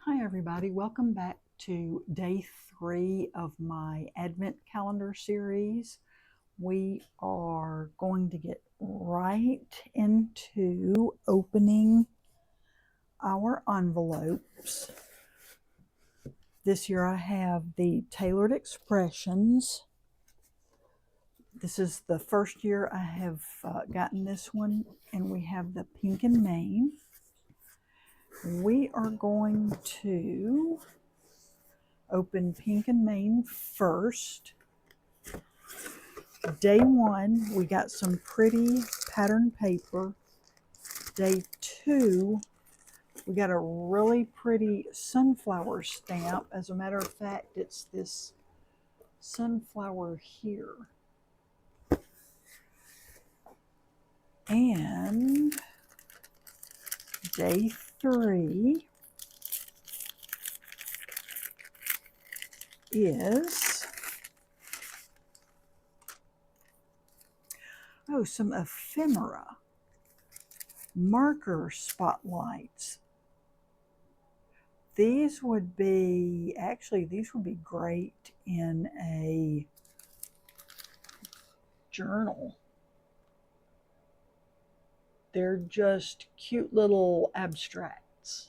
Hi everybody, welcome back to day 3 of my Advent calendar series. We are going to get right into opening our envelopes. This year I have the Tailored Expressions. This is the first year I have gotten this one, and we have the Pink and Main. We are going to open Pink and Main first. Day 1, we got some pretty pattern paper. Day 2, we got a really pretty sunflower stamp. As a matter of fact, it's this sunflower here. And day 3 is some ephemera marker spotlights. These would be great in a journal. They're just cute little abstracts.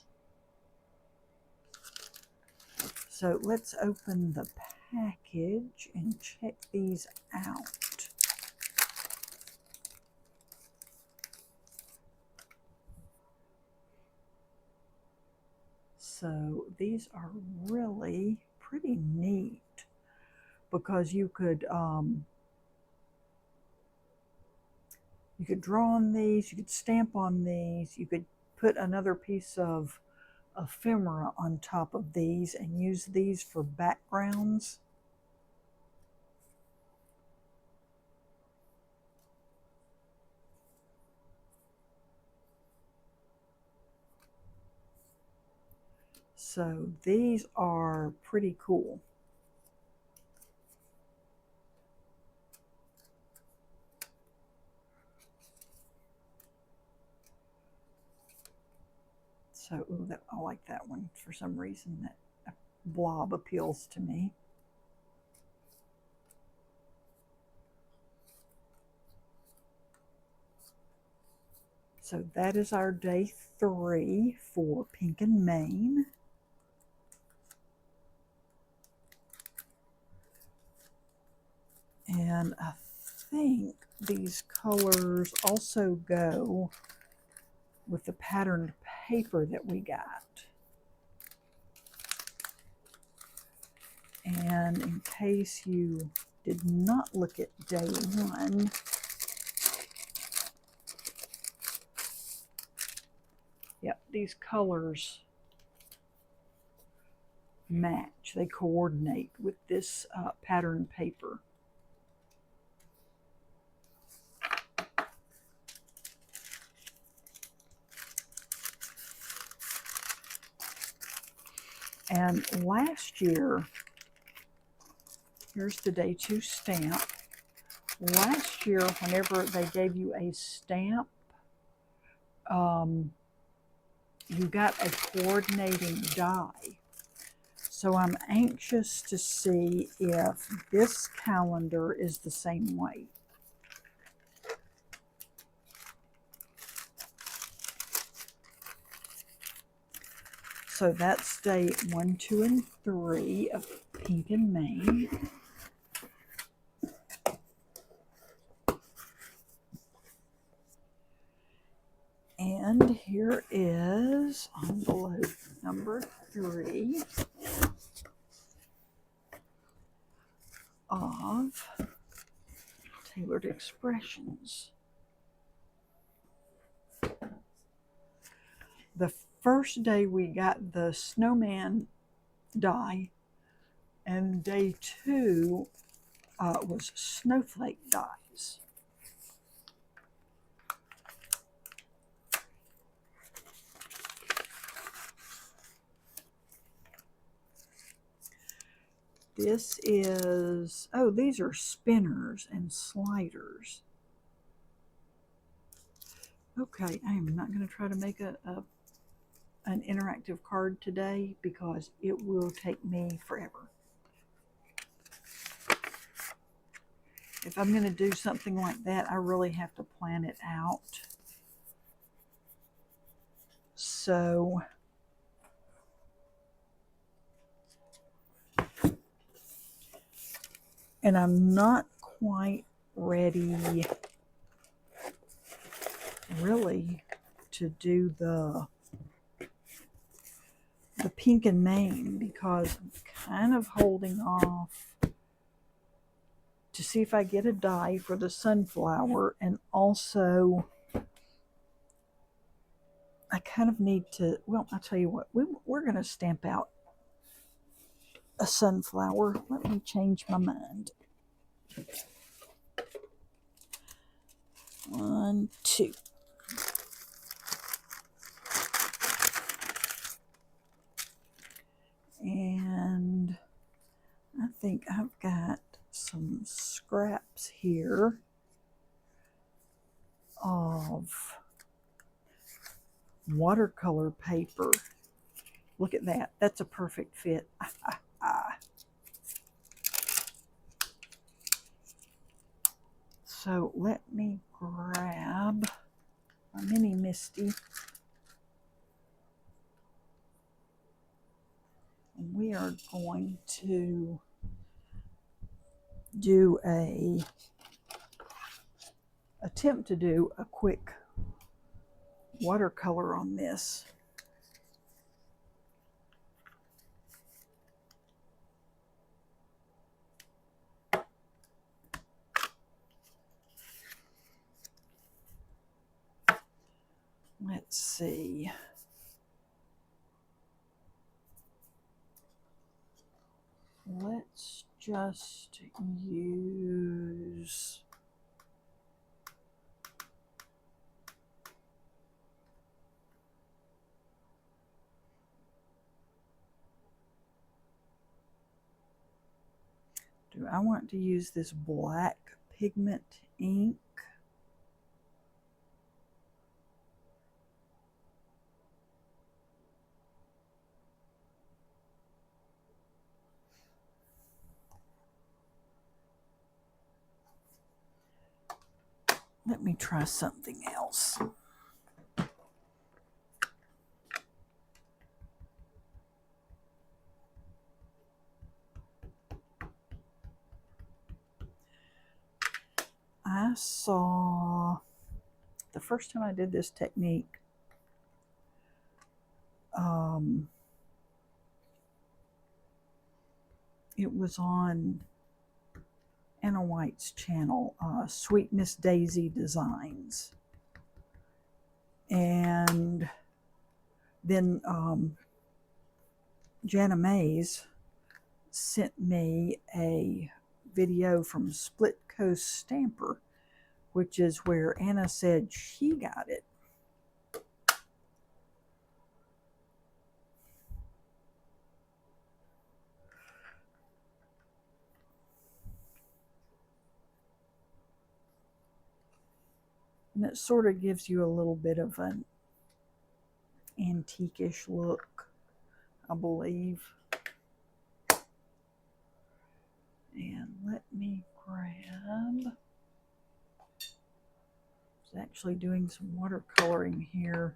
So let's open the package and check these out. So these are really pretty neat because you could draw on these, you could stamp on these, you could put another piece of ephemera on top of these and use these for backgrounds. So these are pretty cool. So I like that one for some reason. That blob appeals to me. So that is our day 3 for Pink and Main. And I think these colors also go with the patterned paper that we got. And in case you did not look at day 1, yep, these colors match. They coordinate with this patterned paper. And last year, here's the day 2 stamp. Last year, whenever they gave you a stamp, you got a coordinating die. So I'm anxious to see if this calendar is the same way. So that's day 1, 2, and 3 of Pink and Main. And here is envelope number 3 of Tailored Expressions. The first day we got the snowman die, and day 2 was snowflake dies. This is, these are spinners and sliders. Okay, I am not going to try to make a an interactive card today because it will take me forever. If I'm going to do something like that, I really have to plan it out. So and I'm not quite ready really to do the pink and mane because I'm kind of holding off to see if I get a die for the sunflower, and also I kind of need to, well, I'll tell you what, we're going to stamp out a sunflower. Let me change my mind. 1, 2. And I think I've got some scraps here of watercolor paper. Look at that. That's a perfect fit. So let me grab my mini Misty. And we are going to do attempt to do a quick watercolor on this. Let's see. Let's just use I want to use this black pigment ink. Let me try something else. I saw, the first time I did this technique, it was on Anna White's channel, Sweet Miss Daisy Designs. And then Jana Mays sent me a video from Split Coast Stamper, which is where Anna said she got it. And it sort of gives you a little bit of an antique-ish look, I believe. And let me grab, I was actually doing some watercoloring here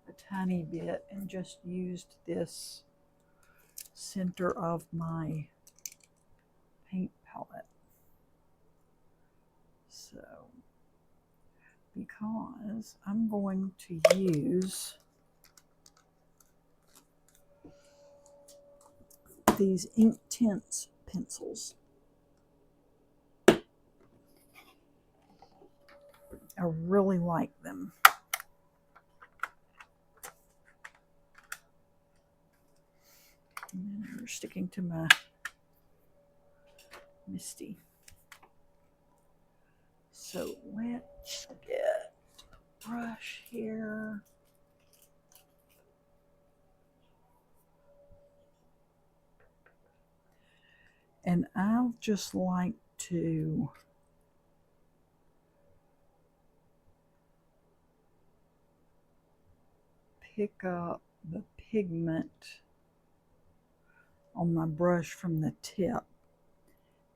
a tiny bit and just used this center of my paint palette. So, because I'm going to use these Inktense pencils. I really like them. And we're sticking to my Misty. So let's get a brush here. And I'll just like to pick up the pigment on my brush from the tip.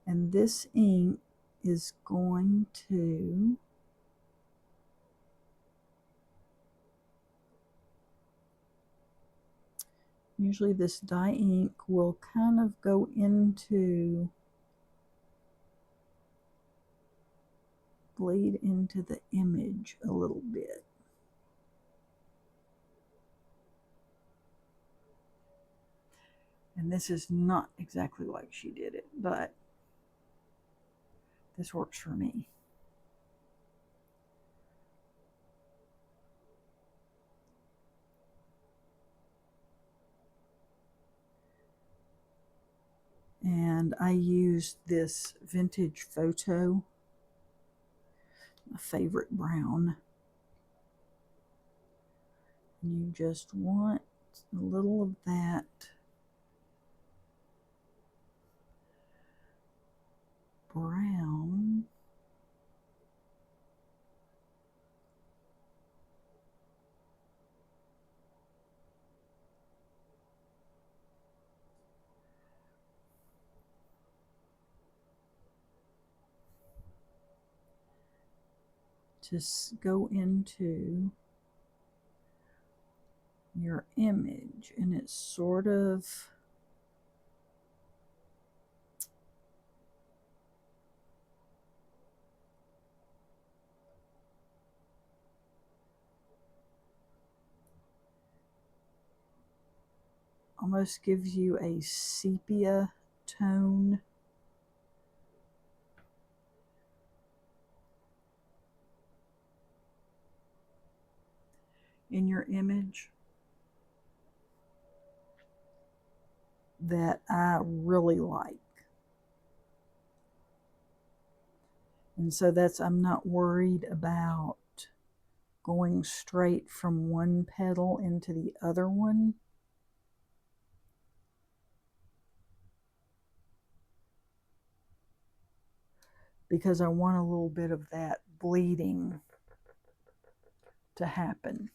And this ink is going to usually this dye ink will kind of go into, bleed into the image a little bit. And this is not exactly like she did it, but this works for me. And I used this Vintage Photo, my favorite brown. And you just want a little of that brown to go into your image, and it's sort of almost gives you a sepia tone. In your image that I really like. And so I'm not worried about going straight from one petal into the other one. Because I want a little bit of that bleeding to happen.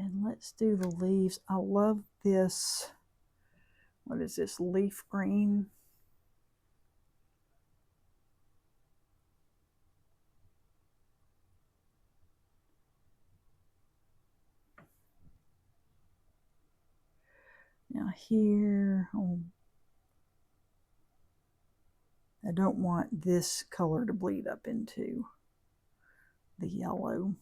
And let's do the leaves. I love this. What is this? Leaf green. Now here, I don't want this color to bleed up into the yellow.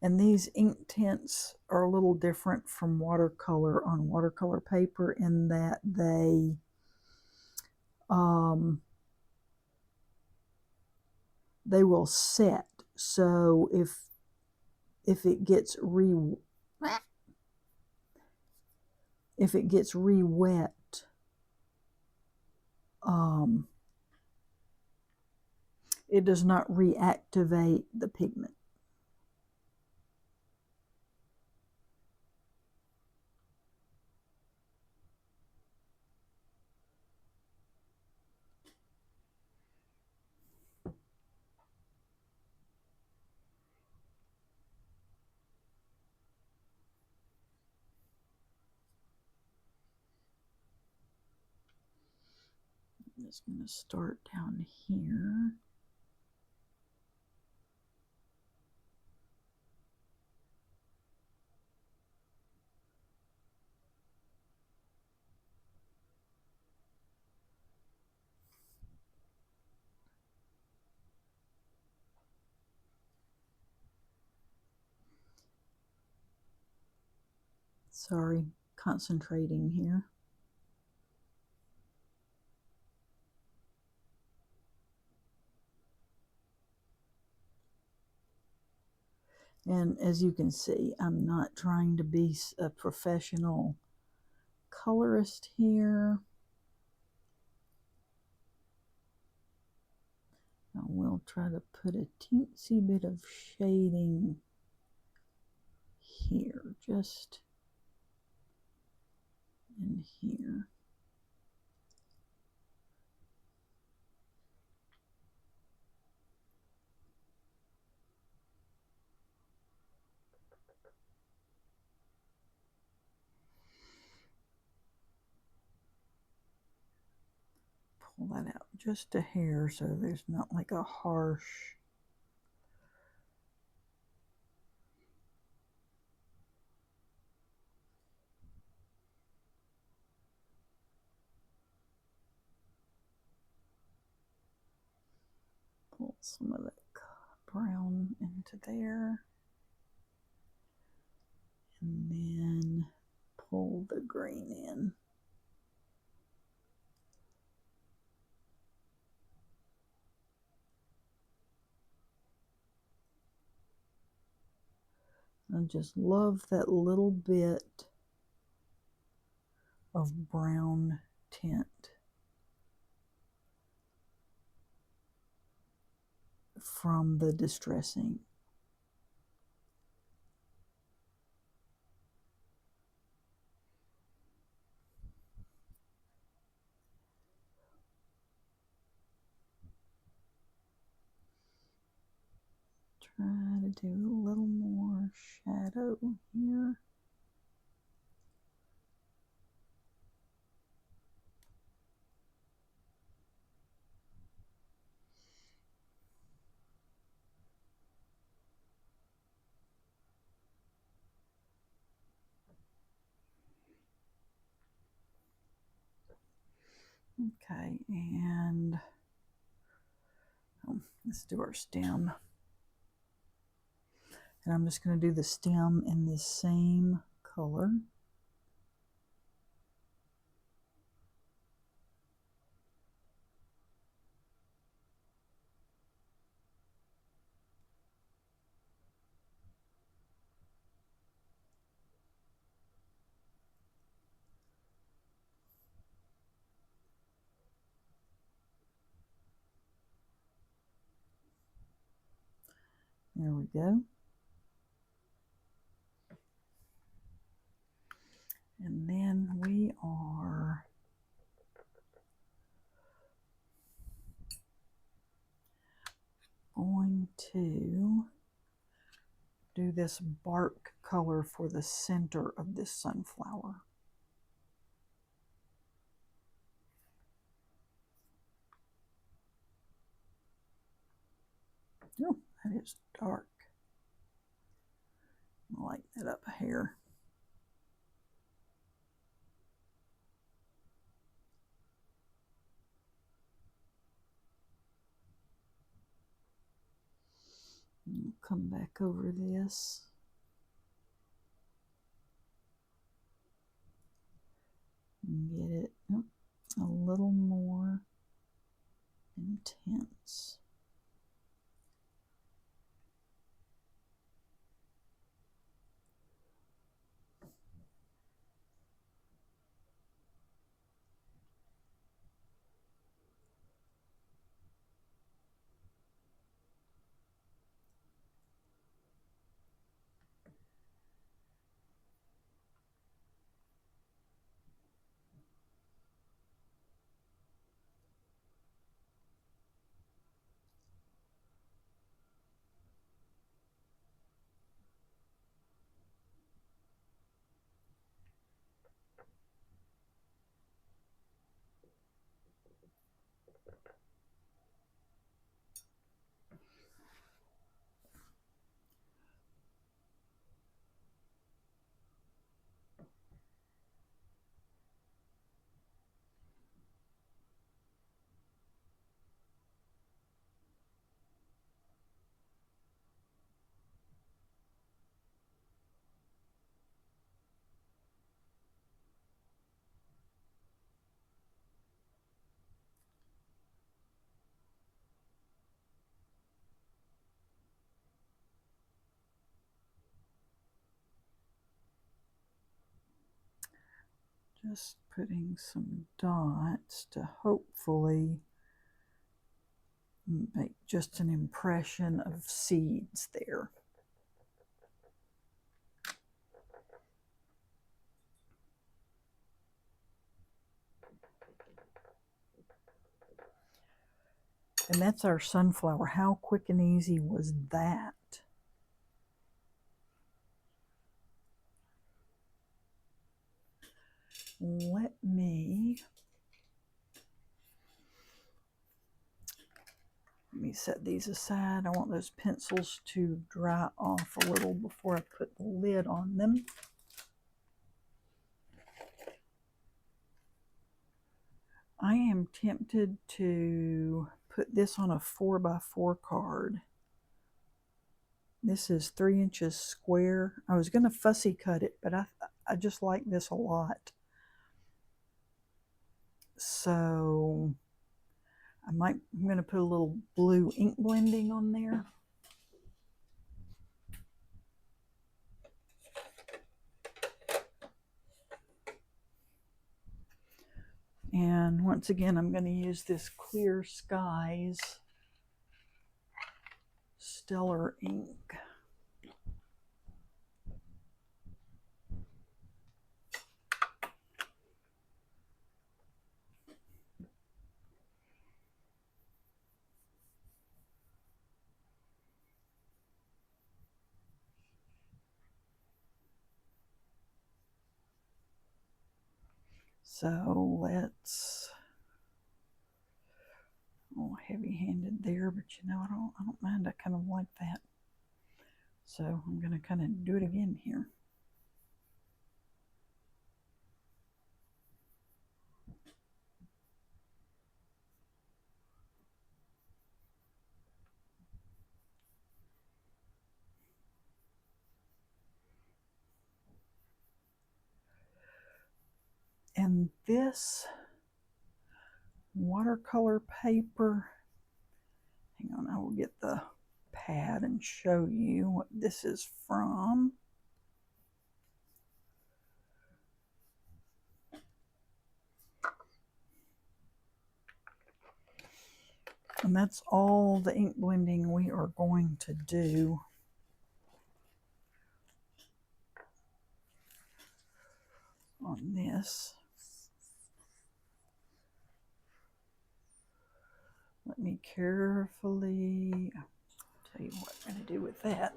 And these ink tints are a little different from watercolor on watercolor paper in that they will set. So if it gets re-wet, it does not reactivate the pigment. I'm just going to start down here. Sorry, concentrating here. And as you can see, I'm not trying to be a professional colorist here. I will try to put a teensy bit of shading here, just in here. Pull that out just a hair so there's not like a harsh pull some of that brown into there, and then pull the green in. I just love that little bit of brown tint from the distressing. Try to do a little more shadow here. Okay, and let's do our stem. And I'm just going to do the stem in this same color. There we go. And then we are going to do this bark color for the center of this sunflower. Oh, that is dark. I'll lighten that up a hair. We'll come back over this. And get it a little more intense. Just putting some dots to hopefully make just an impression of seeds there. And that's our sunflower. How quick and easy was that? Let me set these aside. I want those pencils to dry off a little before I put the lid on them. I am tempted to put this on a 4x4 card. This is 3 inches square. I was going to fussy cut it, but I just like this a lot. So I'm going to put a little blue ink blending on there. And once again, I'm going to use this Clear Skies Stellar ink. So let's, oh, heavy-handed there, but you know, I don't mind. I kind of like that. So I'm going to kind of do it again here. And this watercolor paper, hang on, I will get the pad and show you what this is from. And that's all the ink blending we are going to do. On this. Let me carefully, I'll tell you what I'm going to do with that.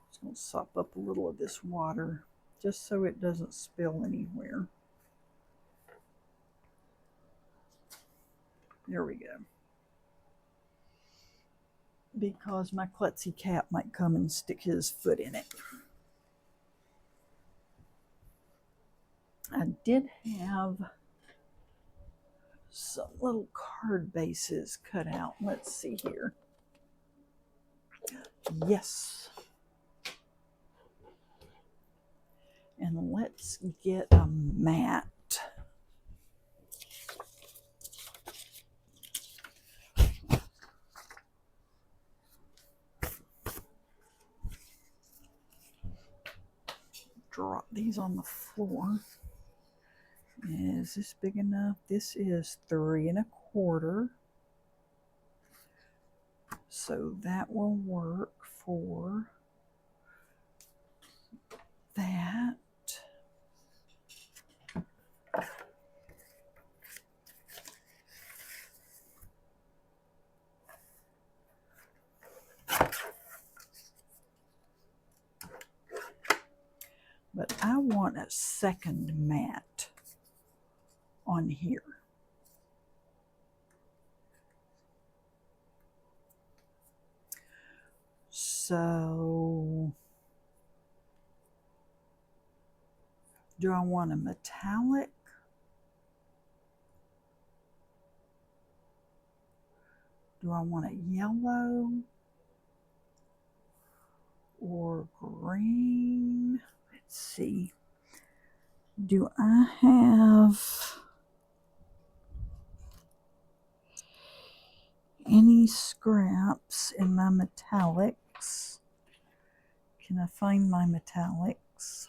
Just going to sop up a little of this water just so it doesn't spill anywhere. There we go. Because my klutzy cat might come and stick his foot in it. I did have some little card bases cut out. Let's see here. Yes. And let's get a mat. Drop these on the floor. Is this big enough? This is 3 1/4. So that will work for that. But I want a second mat on here. So, do I want a metallic? Do I want a yellow or green? Let's see. Do I have any scraps in my metallics? Can I find my metallics?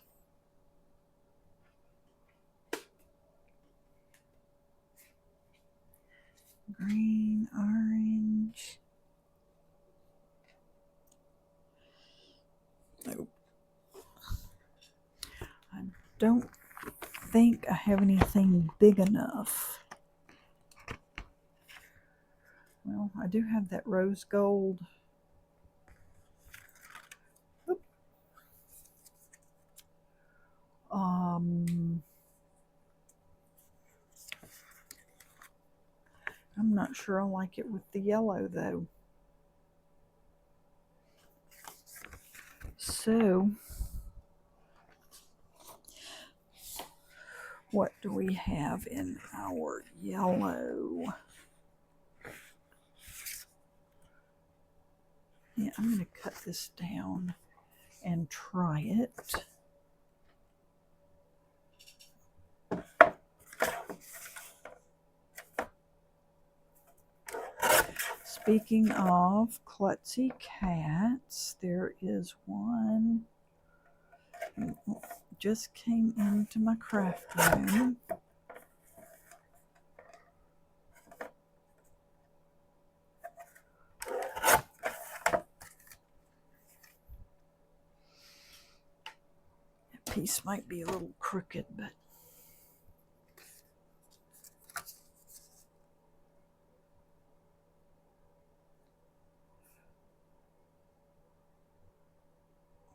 Green, orange. don't think I have anything big enough. Well, I do have that rose gold. Oop. I'm not sure I like it with the yellow though. So, what do we have in our yellow? Yeah, I'm going to cut this down and try it. Speaking of klutzy cats, there is one just came into my craft room. That piece might be a little crooked, but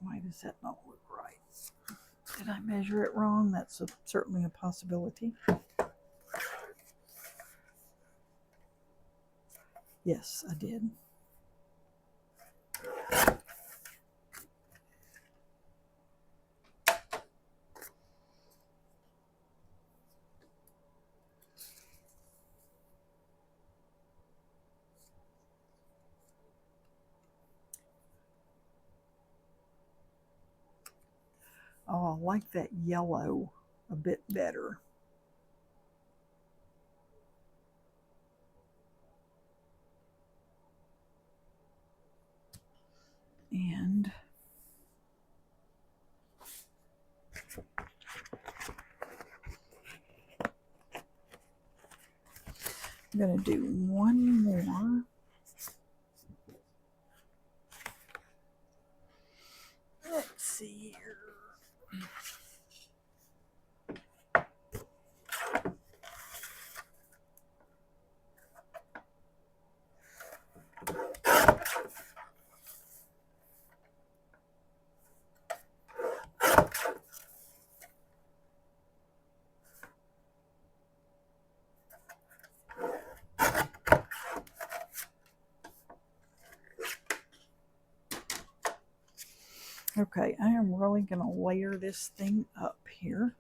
why does that not look right? Did I measure it wrong? That's certainly a possibility. Yes, I did. Oh, I like that yellow a bit better. And I'm going to do one more. Let's see here. Okay, I am really going to layer this thing up here.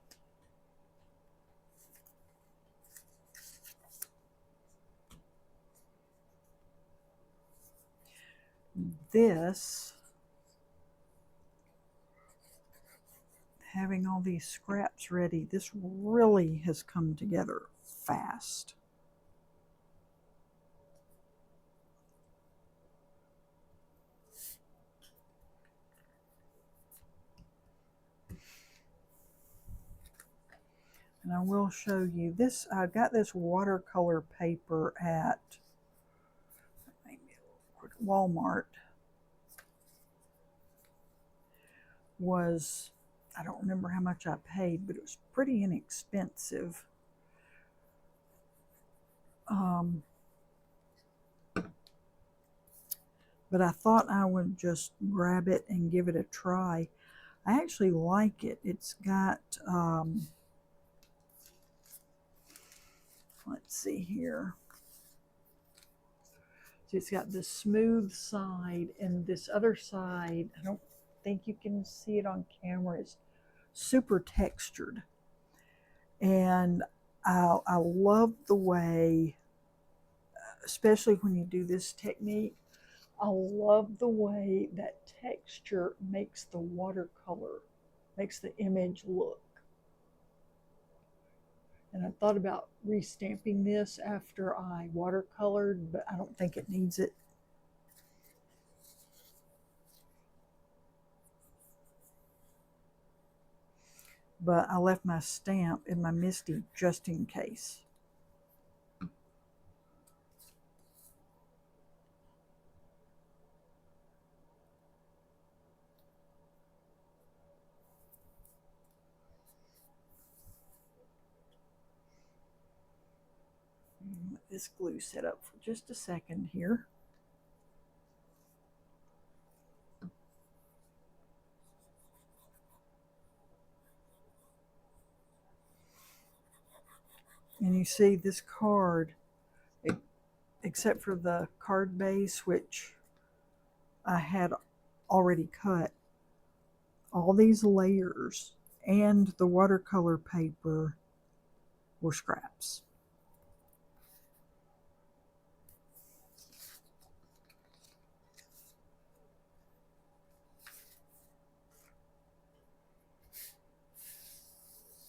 This, having all these scraps ready, this really has come together fast. And I will show you this. I got this watercolor paper at Walmart. Was, I don't remember how much I paid, but it was pretty inexpensive. But I thought I would just grab it and give it a try. I actually like it. It's got, let's see here. So it's got the smooth side, and this other side, I don't think you can see it on camera, it's super textured. And I love the way, especially when you do this technique, I love the way that texture makes the watercolor, makes the image look. And I thought about restamping this after I watercolored, but I don't think it needs it. But I left my stamp in my MISTI just in case. this glue set up for just a second here. And you see this card, except for the card base, which I had already cut, all these layers and the watercolor paper were scraps.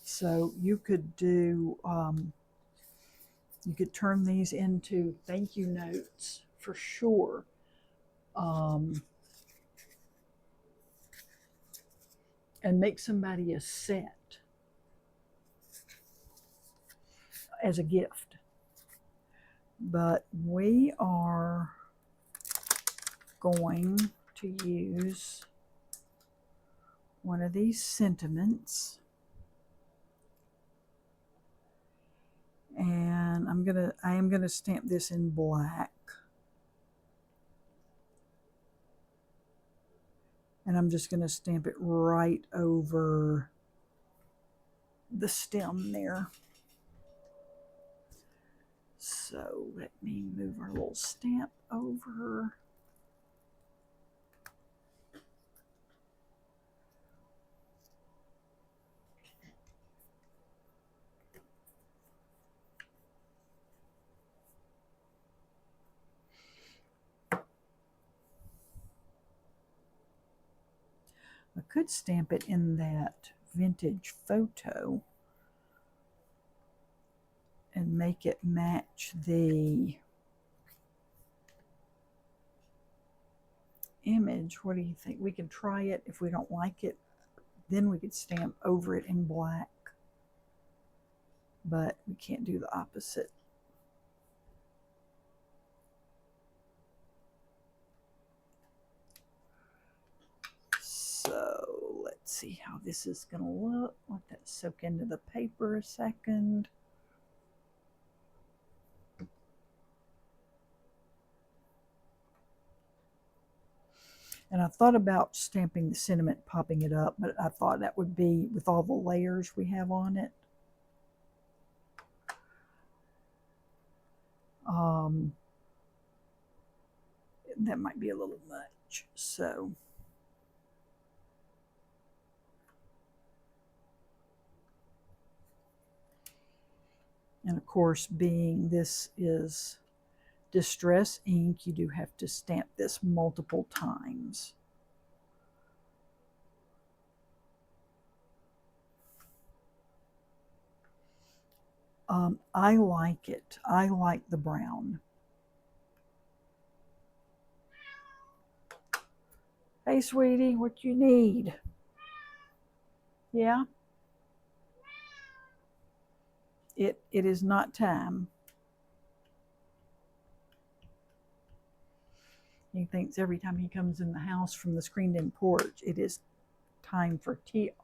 So you could do, you could turn these into thank you notes for sure. And make somebody a set as a gift. But we are going to use one of these sentiments, and I am gonna stamp this in black, and I'm just gonna stamp it right over the stem there. So let me move our little stamp over. I could stamp it in that vintage photo and make it match the image. What do you think? We can try it. If we don't like it, then we could stamp over it in black. But we can't do the opposite. So let's see how this is going to look. Let that soak into the paper a second. And I thought about stamping the sentiment, popping it up, but I thought that would be with all the layers we have on it. That might be a little much. So and of course, being this is distress ink, you do have to stamp this multiple times. I like it. I like the brown. Hey, sweetie, what you need? Yeah? It is not time. He thinks every time he comes in the house from the screened-in porch, it is time for TREATS.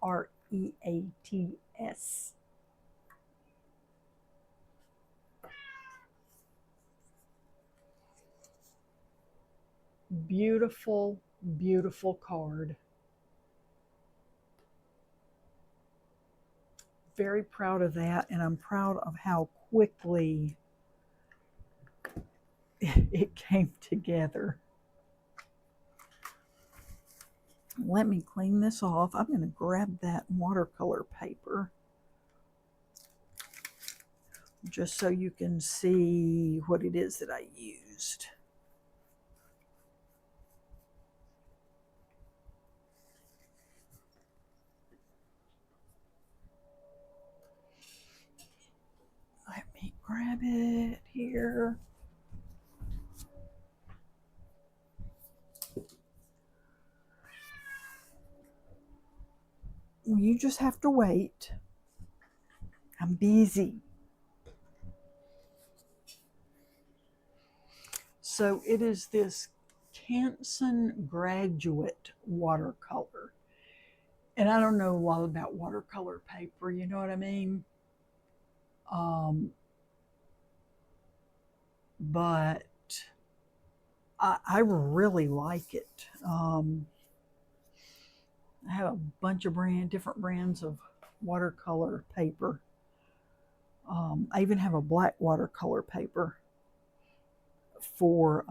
Beautiful, beautiful card. Very proud of that, and I'm proud of how quickly it came together. Let me clean this off. I'm going to grab that watercolor paper just so you can see what it is that I used. Let me grab it here. You just have to wait. I'm busy. So it is this Canson Graduate watercolor. And I don't know a lot about watercolor paper, you know what I mean? but I really like it. I have a bunch of different brands of watercolor paper. I even have a black watercolor paper for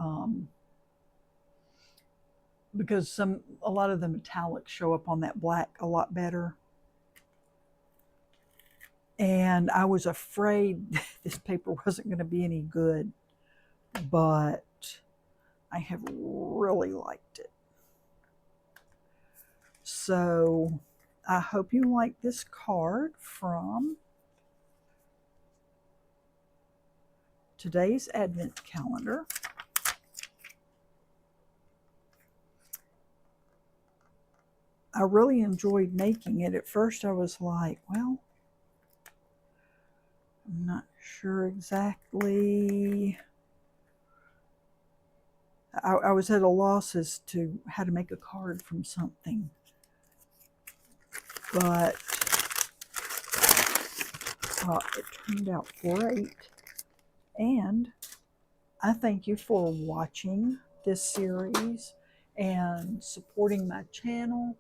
because a lot of the metallics show up on that black a lot better. And I was afraid this paper wasn't going to be any good, but I have really liked it. So I hope you like this card from today's Advent calendar. I really enjoyed making it. At first I was like, well, I'm not sure exactly. I was at a loss as to how to make a card from something. But it turned out great. And I thank you for watching this series and supporting my channel.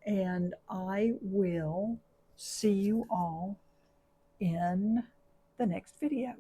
And I will see you all in the next video.